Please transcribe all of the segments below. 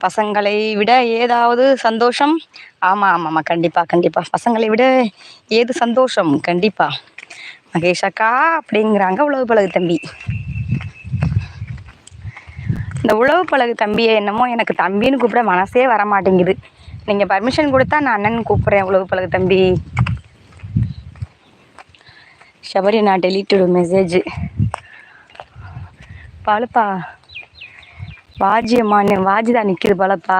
பசங்களை விட ஏதாவது சந்தோஷம்? ஆமா, ஆமாம்மா. கண்டிப்பா, கண்டிப்பா. பசங்களை விட ஏது சந்தோஷம்? கண்டிப்பா. மகேஷ் அக்கா அப்படிங்கிறாங்க உழவு பழகு தம்பி. இந்த உழவு பழகு தம்பியை என்னமோ எனக்கு தம்பின்னு கூப்பிட மனசே வர மாட்டேங்குது. நீங்க பர்மிஷன் கொடுத்தா நான் அண்ணன் கூப்பிடுறேன். உழவு பழகு தம்பி. ஷபரி நான் டெலிட்டடு மெசேஜ். பாலுப்பா வாஜியம்மான்னு வாஜி தான் நிற்கிது பாலப்பா.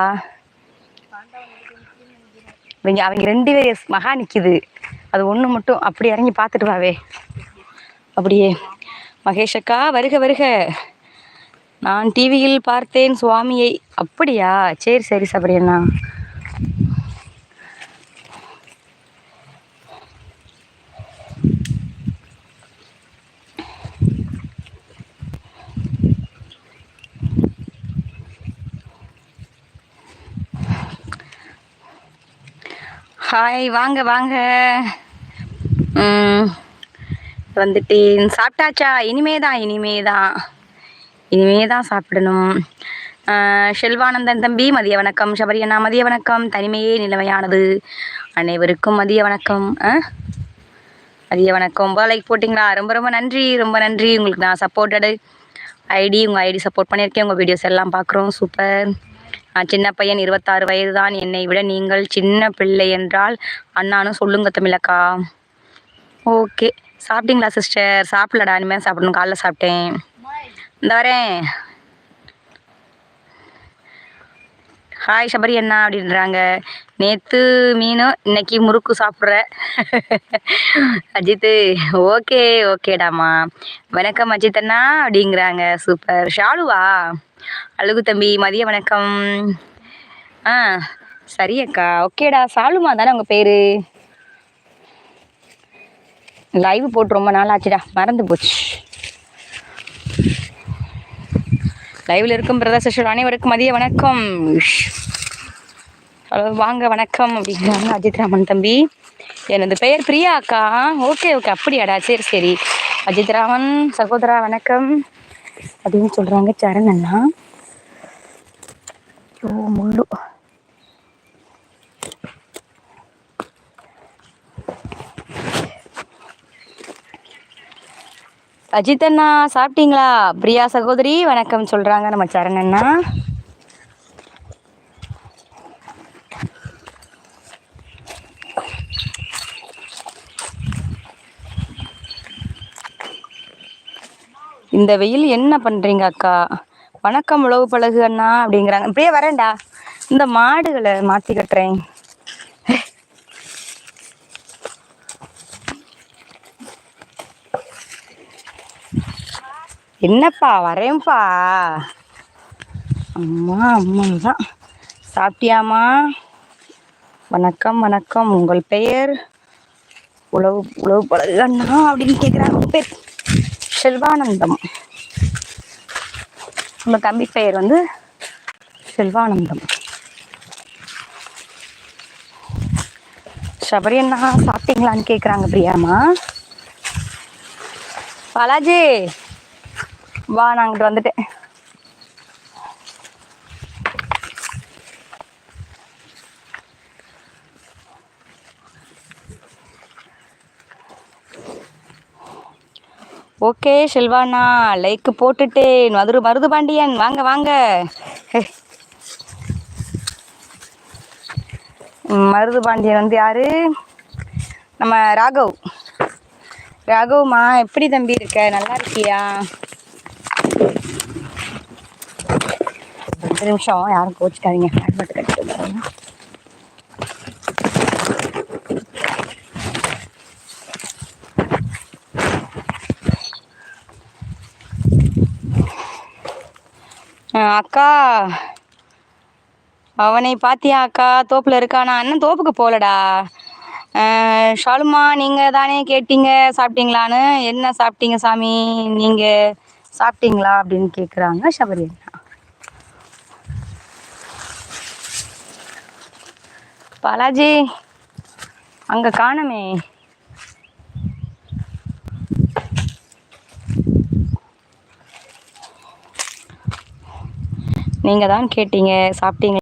அவங்க 2 பேர் மகா நிற்கிது. அது ஒன்று மட்டும் அப்படி இறங்கி பார்த்துட்டு வாவே. அப்படியே மகேஷ் அக்கா வருக வருக. நான் டிவியில் பார்த்தேன் சுவாமியை. அப்படியா? சரி சரி சபரி அண்ணா. ஹாய் வாங்க வாங்க. வந்துட்டேன். சாப்பிட்டாச்சா? இனிமேதான் சாப்பிடணும். செல்வானந்தன் தம்பி மதிய வணக்கம். சபரி அண்ணா மதிய வணக்கம். தனிமையே நிலைமையானது. அனைவருக்கும் மதிய வணக்கம். மதிய வணக்கம். லைக் போட்டிங்களா? ரொம்ப ரொம்ப நன்றி, ரொம்ப நன்றி. உங்களுக்கு நான் சப்போர்ட்டடு உங்கள் ஐடி சப்போர்ட் பண்ணியிருக்கேன். உங்கள் வீடியோஸ் எல்லாம் பார்க்குறோம். சூப்பர். சின்ன பையன் 26 வயது தான். என்னை விட நீங்கள் சின்ன பிள்ளை என்றால் அண்ணான்னு சொல்லுங்க தமிழக்கா. ஓகே. சாப்பிட்டீங்களா சிஸ்டர்? சாப்பிடலடா, இனிமேல் சாப்பிடணும். காலைல சாப்பிட்டேன். இந்த வரேன். ஹாய் சபரி அண்ணா அப்படின்றாங்க. நேற்று மீன் இன்னைக்கு முறுக்கு சாப்பிட்ற அஜித்து. ஓகே ஓகேடாமா. வணக்கம் அஜித் அண்ணா அப்படிங்கிறாங்க. சூப்பர். ஷாலுவா? அழகு தம்பி மதிய வணக்கம். சரி அக்கா. ஓகேடா. சாலுமா தானே உங்கள் பேர்? லைவ் போட்டு ரொம்ப நாள் ஆச்சுடா, மறந்து போச்சு. லைவில் இருக்கும் பிரதர் சிஸ்டர் அனைவருக்கும் மதிய வணக்கம். ஹலோ வாங்க வணக்கம் அப்படிங்கிறாங்க அஜித் ராமன் தம்பி. எனது பெயர் பிரியா அக்கா. ஓகே ஓகே அப்படியாடா. சரி சரி. அஜித் ராமன் சகோதரா வணக்கம் அப்படின்னு சொல்கிறாங்க. சரண் அண்ணா. ஓ முள்ளு. அஜித் அண்ணா சாப்பிட்டீங்களா? பிரியா சகோதரி வணக்கம் சொல்கிறாங்க நம்ம சரண் அண்ணா. இந்த வெயில் என்ன பண்ணுறீங்க அக்கா? வணக்கம் உழவு பழகு அண்ணா அப்படிங்கிறாங்க. இப்படியே வரேன்டா. இந்த மாடுகளை மாற்றி கட்டுறேன். என்னப்பா வரேன்ப்பா. அம்மா தான். சாப்பிட்டியாமா? வணக்கம் வணக்கம். உங்கள் பெயர்? உழவு பழகு அண்ணா அப்படின்னு கேட்குறாங்க. பேர் செல்வானந்தம். உங்கள் தம்பி பெயர் வந்து செல்வானந்தம். சபரி அண்ணா சாப்பிட்டீங்களான்னு கேட்குறாங்க பிரியாமா. பாலாஜி வா, நான் அங்கிட்டு வந்துட்டேன். ஓகே செல்வாண்ணா லைக் போட்டுட்டேன். மருது பாண்டியன் வாங்க வாங்க. மருது பாண்டியன் வந்து யாரு? நம்ம ராகவ்மா. எப்படி தம்பி இருக்க? நல்லா இருக்கியா? 2 நிமிஷம் யாரும் கோச்சிக்காதீங்க. ஹேட்பட் கட்டிட்டு அக்கா அவனை பாத்தியா அக்கா? தோப்புல இருக்கானா? அண்ணன் தோப்புக்கு போகலடா. ஷாலுமா நீங்கள் தானே கேட்டீங்க சாப்பிட்டீங்களான்னு. என்ன சாப்பிட்டீங்க சாமி? நீங்கள் சாப்பிட்டீங்களா அப்படின்னு கேட்குறாங்க சபரி அண்ணா. பாலாஜி அங்கே காணமே. நீங்கள் தான் கேட்டீங்க. சாப்பிட்டீங்க?